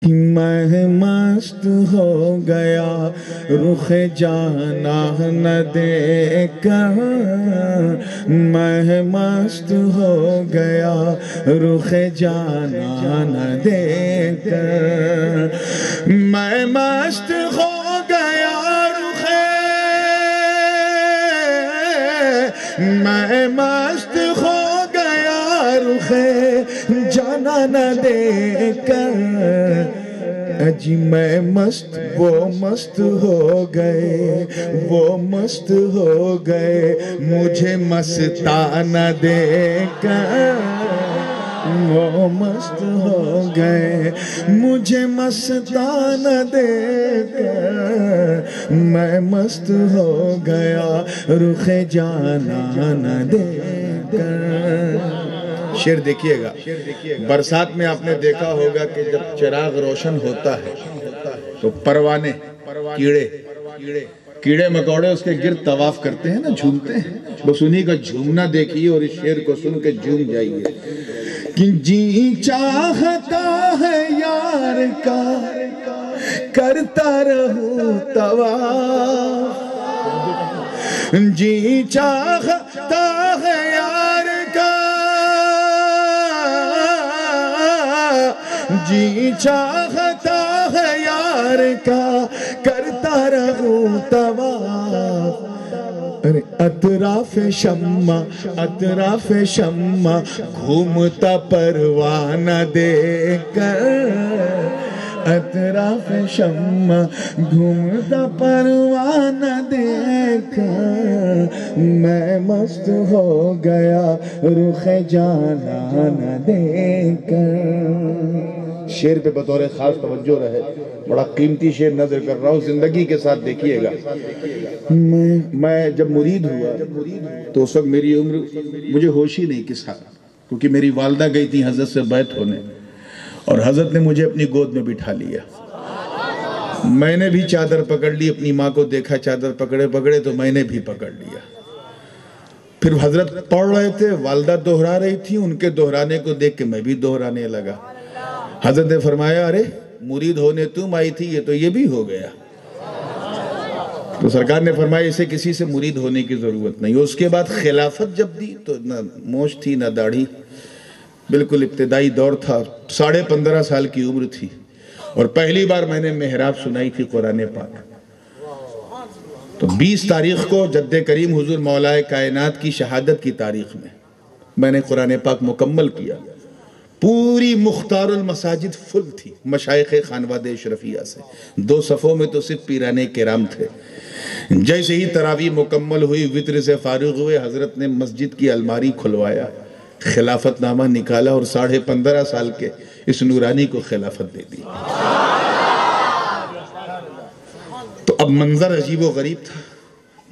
میں مست ہو گیا رخ جانا نہ دیکھ کر، میں مست ہو گیا رخ جانا نہ دیکھ کر، میں مست ہو گیا میں مست ہو گیا رخ جانا نہ دیکھ کر، اجی میں مست وہ مست ہو گئے، وہ مست ہو گئے مجھے مستانہ دیکھ کر، وہ مست ہو گئے مجھے مستانہ دیکھ کر، میں مست ہو گیا رخ جانا نہ دیکھ کر۔ شعر دیکھیے گا، برسات میں آپ نے دیکھا ہوگا کہ جب چراغ روشن ہوتا ہے تو پروانے، کیڑے مکوڑے اس کے گرد طواف کرتے ہیں نا، جھومتے ہیں، بس انہی کا جھومنا دیکھیے اور اس شعر کو سن کے جھوم جائیے کہ جی چاہتا ہے یار کا کرتا رہوں طواف، جی چاہتا ہے یار کا، جی چاہتا ہے یار کا کرتا رہوں طواف، اطراف شمع گھومتا پروانہ دیکھ کر، اطراف شمع گھومتا پروانہ دیکھ کر، میں مست ہو گیا رخ جانا نہ دیکھ کر۔ شعر پہ بطور خاص توجہ رہے، بڑا قیمتی شعر نظر کر رہا ہوں، زندگی کے ساتھ دیکھیے گا۔ میں جب مرید ہوا تو اس وقت میری عمر، مجھے ہوش ہی نہیں کس حال، کیونکہ میری والدہ گئی تھی حضرت سے بیعت ہونے اور حضرت نے مجھے اپنی گود میں بٹھا لیا، میں نے بھی چادر پکڑ لی، اپنی ماں کو دیکھا چادر پکڑے تو میں نے بھی پکڑ لیا۔ پھر حضرت پڑھ رہے تھے، والدہ دہرا رہی تھی، ان کے دہرانے کو دیکھ کے میں بھی دہرانے لگا۔ حضرت نے فرمایا ارے مرید ہونے تم آئی تھی، یہ بھی ہو گیا۔ تو سرکار نے فرمایا اسے کسی سے مرید ہونے کی ضرورت نہیں۔ اس کے بعد خلافت جب دی تو نہ موچھ تھی نہ داڑھی، بالکل ابتدائی دور تھا، 15.5 سال کی عمر تھی، اور پہلی بار میں نے محراب سنائی تھی قرآن پاک۔ تو 20 تاریخ کو جد کریم حضور مولا کائنات کی شہادت کی تاریخ میں نے قرآن پاک مکمل کیا۔ پوری مختار المساجد فل تھی مشائخ خانواد اشرفیہ سے، 2 صفوں میں تو صرف پیران کرام تھے۔ جیسے ہی تراویح مکمل ہوئی، وطر سے فارغ ہوئے، حضرت نے مسجد کی الماری کھلوایا، خلافت نامہ نکالا اور 15.5 سال کے اس نورانی کو خلافت دے دی۔ تو اب منظر عجیب و غریب تھا،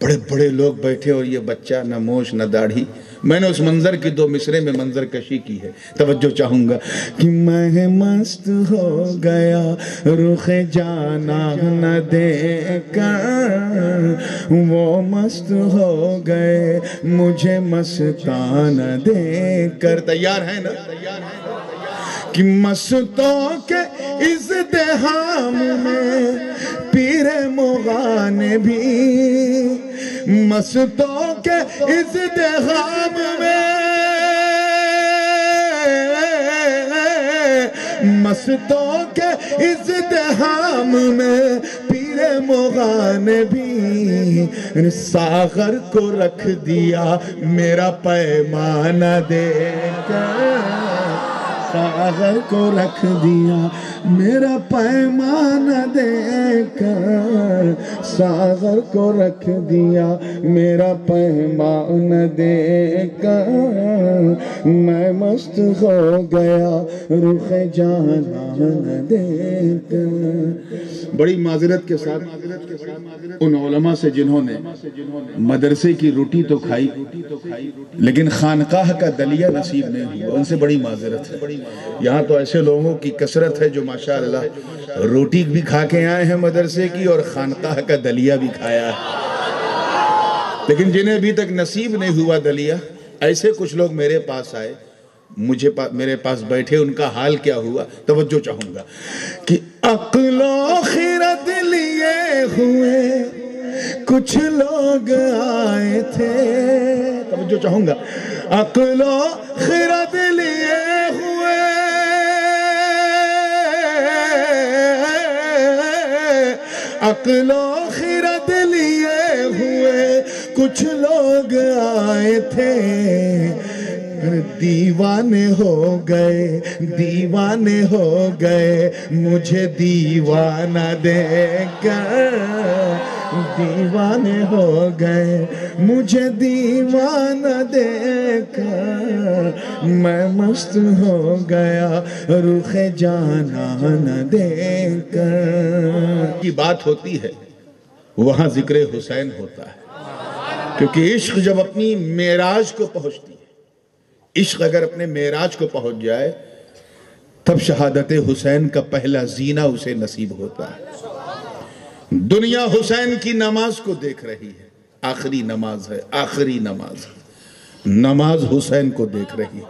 بڑے بڑے لوگ بیٹھے اور یہ بچہ نہ موچھ نہ داڑھی۔ میں نے اس منظر کی 2 مصرے میں منظر کشی کی ہے، توجہ چاہوں گا کہ میں مست ہو گیا رخ جانا نہ دیکھ کر، وہ مست ہو گئے مجھے مستانہ دیکھ کر۔ تیار ہیں نا؟ کہ مستوں کے ازدحام میں پیر مغانے بھی، مستوں کے ازدحام میں، مستوں کے ازدحام میں پیر مغانے بھی، ساغر کو رکھ دیا میرا پیمانہ دیکھ کر، ساغر کو رکھ دیا میرا پیمانہ دیکھ کر، ساغر کو رکھ دیا میرا پیمانہ دیکھ کر، میں مست ہو گیا رخ جانا دیکھ کر۔ بڑی معذرت کے ساتھ ان علماء سے جنہوں نے مدرسے کی روٹی تو کھائی لیکن خانقاہ کا دلیہ نصیب نہیں ہوا، ان سے بڑی معذرت ہے۔ یہاں تو ایسے لوگوں کی کثرت ہے جو ماشاءاللہ روٹی بھی کھا کے آئے ہیں مدرسے کی اور خانقاہ کا دلیہ بھی کھایا ہے، لیکن جنہیں ابھی تک نصیب نہیں ہوا دلیہ، ایسے کچھ لوگ میرے پاس آئے میرے پاس بیٹھے ان کا حال کیا ہوا، توجہ چاہوں گا کہ عقل و خرد لیے ہوئے کچھ لوگ آئے تھے، توجہ چاہوں گا، عقل و خرد لیے ہوئے عقل و خرد لیے ہوئے کچھ لوگ آئے تھے، دیوانے ہو گئے مجھے دیوانہ دیکھ کر، دیوانے ہو گئے مجھے دیوانہ دیکھ کر، میں مست ہو گیا رخ جانان دیکھ کر۔ کی بات ہوتی ہے وہاں ذکر حسین ہوتا ہے، کیونکہ عشق جب اپنی معراج کو پہنچتی ہے، عشق اگر اپنے معراج کو پہنچ جائے تب شہادت حسین کا پہلا زینہ اسے نصیب ہوتا ہے۔ دنیا حسین کی نماز کو دیکھ رہی ہے، آخری نماز ہے، آخری نماز ہے، نماز حسین کو دیکھ رہی ہے،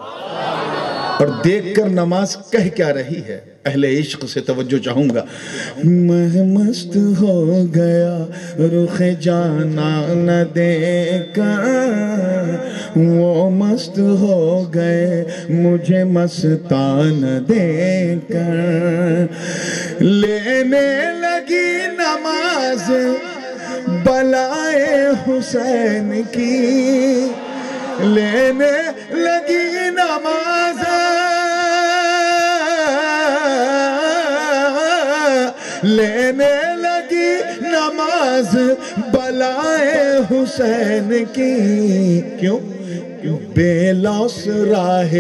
اور دیکھ کر نماز کہہ کیا رہی ہے؟ اہل عشق سے توجہ چاہوں گا، میں مست ہو گیا رخ جانان دیکھ کر، وہ مست ہو گئے مجھے مستان دیکھ کر، لینے لگی نماز بلائے حسین کی، لینے لگی نماز لینے لگی نماز بلائے حسین کی، کیوں؟ بے لوث راہ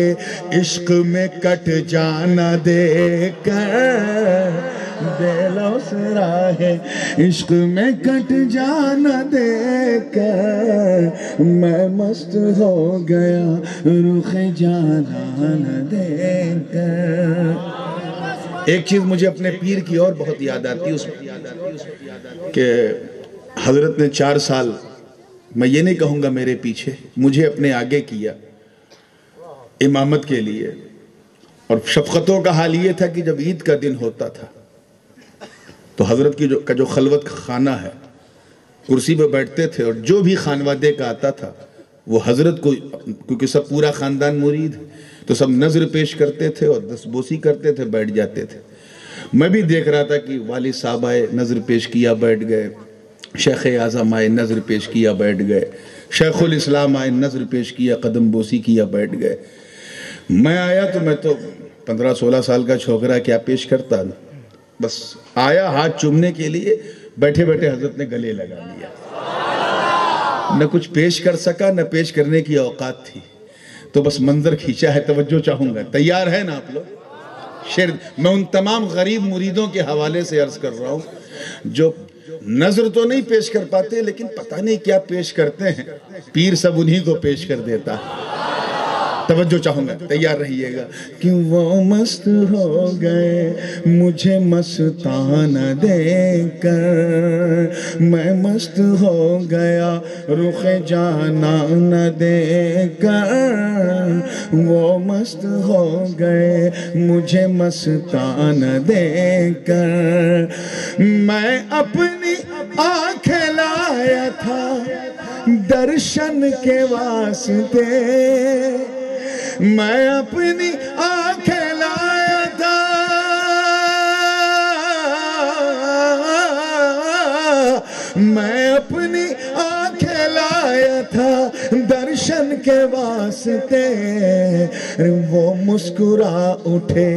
عشق میں کٹ جانا دیکھ کر، بے لوث راہ عشق میں کٹ جانا دیکھ کر، میں مست ہو گیا رخ جانان دیکھ کر۔ ایک چیز مجھے اپنے پیر کی اور بہت یاد آتی ہے کہ حضرت نے 4 سال، میں یہ نہیں کہوں گا میرے پیچھے، مجھے اپنے آگے کیا امامت کے لیے، اور شفقتوں کا حال یہ تھا کہ جب عید کا دن ہوتا تھا تو حضرت کا جو خلوت خانہ ہے، کرسی پہ بیٹھتے تھے، اور جو بھی خانوادے کا آتا تھا وہ حضرت کو، کیونکہ سب پورا خاندان مرید ہے تو سب نظر پیش کرتے تھے اور دستبوسی کرتے تھے، بیٹھ جاتے تھے۔ میں بھی دیکھ رہا تھا کہ والد صاحب آئے، نظر پیش کیا، بیٹھ گئے، شیخ اعظم آئے، نظر پیش کیا، بیٹھ گئے، شیخ الاسلام آئے، نظر پیش کیا، قدم بوسی کیا، بیٹھ گئے۔ میں آیا تو میں تو 15-16 سال کا چھوکرا، کیا پیش کرتا، بس آیا ہاتھ چومنے کے لیے، بیٹھے بیٹھے حضرت نے گلے لگا لیا، نہ کچھ پیش کر سکا، نہ پیش کرنے کی اوقات تھی، تو بس منظر کھینچا ہے۔ توجہ چاہوں گا، تیار ہے نا آپ لوگ؟ میں ان تمام غریب مریدوں کے حوالے سے عرض کر رہا ہوں جو نظر تو نہیں پیش کر پاتے لیکن پتہ نہیں کیا پیش کرتے ہیں، پیر سب انہی کو پیش کر دیتا ہے۔ توجہ چاہوں گا، تیار رہیے گا کہ وہ مست ہو گئے مجھے مستان دیکھ کر، میں مست ہو گیا رخ جانان دیکھ کر، وہ مست ہو گئے مجھے مستان دیکھ کر، میں اپنی آنکھیں لایا تھا درشن کے واسطے، میں اپنی آنکھیں لایا تھا میں اپنی آنکھیں لایا تھا درشن کے واسطے، وہ مسکرا اٹھے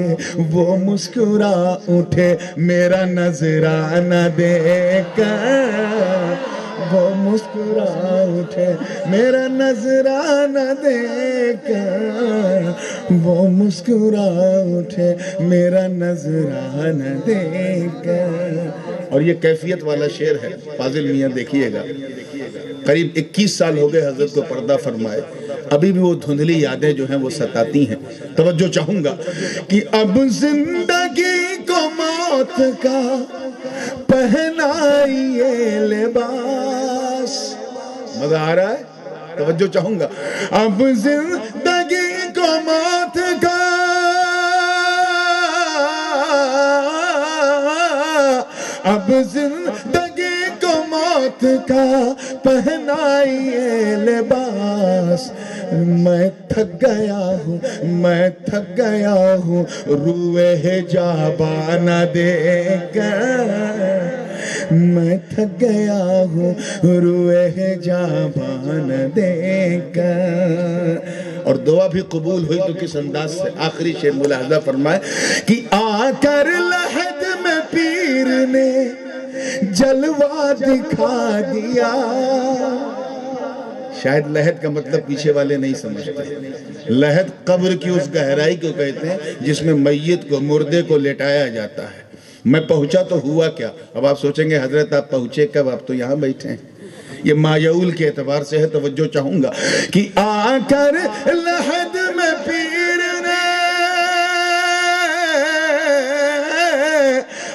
میرا نظرانہ دیکھ کر، وہ مسکرا اٹھے میرا نظرانہ دیکھ کر، وہ مسکرا اٹھے میرا نظرانہ دیکھ کر۔ اور یہ کیفیت والا شعر ہے، فاضل میاں دیکھیے گا، قریب 21 سال ہو گئے حضرت کو پردہ فرمائے، ابھی بھی وہ دھندلی یادیں جو ہیں وہ ستاتی ہیں۔ توجہ چاہوں گا کہ اب زندگی کو موت کا پہنائیے لباس، مزہ آ رہا ہے؟ توجہ چاہوں گا، اب زندگی کو موت اب زندگی کو موت کا پہنائیے لباس. میں تھک گیا ہوں روئے حجابہ نہ دیکھ کر. میں تھک گیا ہوں روئے حجابہ نہ دیکھ کر. اور دعا بھی قبول ہوئی تو کس انداز سے. آخری شعر ملاحظہ فرمائے کہ آ کر لحد میں پیر نے جلوہ دکھا دیا. شاید لحد کا مطلب پیچھے والے نہیں سمجھتے. لحد قبر کی اس گہرائی کو کہتے ہیں جس میں میت کو مردے کو لٹایا جاتا ہے. میں پہنچا تو ہوا کیا. اب آپ سوچیں گے حضرت آپ پہنچے کب, آپ تو یہاں بیٹھے ہیں. یہ مایعول کے اعتبار سے ہے. توجہ چاہوں گا کہ آ کر لحد میں پیر نے,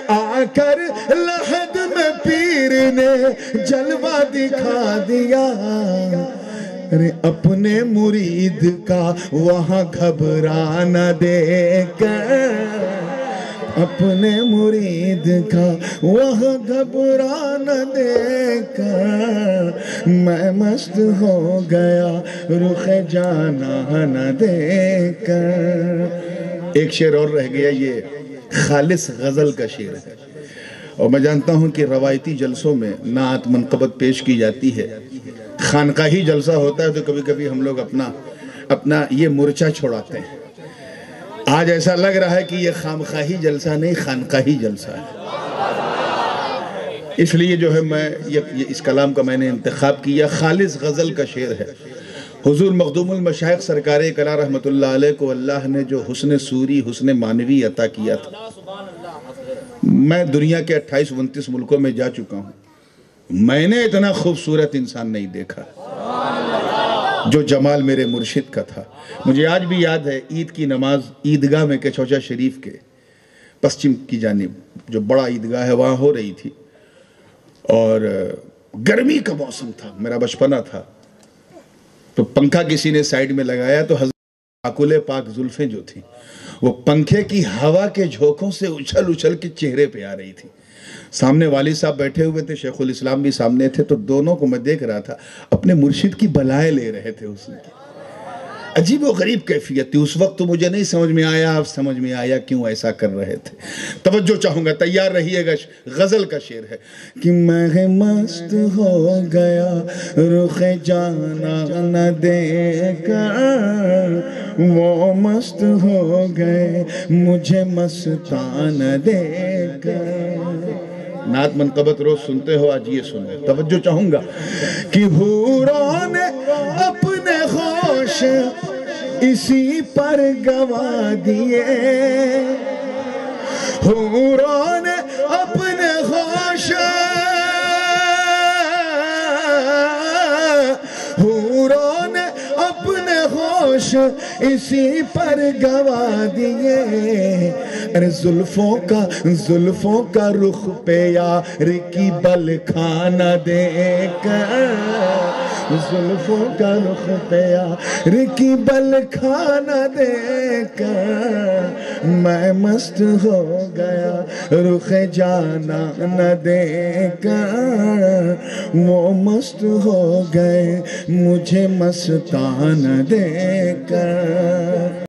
آ کر لحد میں پیر نے جلوہ دکھا دیا. ارے اپنے مرید کا وہاں گھبرا نہ دے کر, اپنے مرید کا وہاں گھبرا نہ دے کر. میں مست ہو گیا رخ جانا نہ دے کر. ایک شعر اور رہ گیا, یہ خالص غزل کا شعر ہے. اور میں جانتا ہوں کہ روایتی جلسوں میں نعت منقبت پیش کی جاتی ہے. خانقاہی جلسہ ہوتا ہے تو کبھی کبھی ہم لوگ اپنا یہ مورچہ چھوڑاتے ہیں. آج ایسا لگ رہا ہے کہ یہ خامخواہی جلسہ نہیں, خانقاہی جلسہ ہے. اس لیے جو ہے میں اس کلام کا میں نے انتخاب کیا. خالص غزل کا شعر ہے. حضور مخدوم المشائخ سرکار کلا رحمت اللہ علیہ کو اللہ نے جو حسن سوری, حسن معنوی عطا کیا تھا. میں دنیا کے 28-29 ملکوں میں جا چکا ہوں. میں نے اتنا خوبصورت انسان نہیں دیکھا جو جمال میرے مرشد کا تھا. مجھے آج بھی یاد ہے عید کی نماز عیدگاہ میں کچوچا شریف کے پشچم کی جانب جو بڑا عیدگاہ ہے وہاں ہو رہی تھی. اور گرمی کا موسم تھا, میرا بچپنا تھا. تو پنکھا کسی نے سائیڈ میں لگایا تو حضرت پاکل پاک زلفیں جو تھیں وہ پنکھے کی ہوا کے جھونکوں سے اچھل کے چہرے پہ آ رہی تھی. سامنے والد صاحب بیٹھے ہوئے تھے, شیخ الاسلام بھی سامنے تھے. تو دونوں کو میں دیکھ رہا تھا, اپنے مرشد کی بلائیں لے رہے تھے. اس کی عجیب و غریب کیفیت تھی. اس وقت تو مجھے نہیں سمجھ میں آیا, اب سمجھ میں آیا کیوں ایسا کر رہے تھے. توجہ چاہوں گا, تیار رہیے گا. غزل کا شعر ہے کہ میں مست ہو گیا رخ جانا نہ دے کر, وہ مست ہو گئے مجھے مستان دے کر. نعت منقبت روز سنتے ہو, آج یہ سنو. توجہ چاہوں گا کہ حوروں نے اپنے خوش اسی پر گوا دیے, حوروں نے اپنے خوش, حوروں نے اپنے ہوش اسی پر گوا دیے. ارے زلفوں کا رخ پہ یار کی بل کھانا دے کر, زلفوں کا رخ پہ یار کی بل کھانا دے کر. میں مست ہو گیا رخ جانا نہ دے کر, وہ مست ہو گئے مجھے مستان دے کر.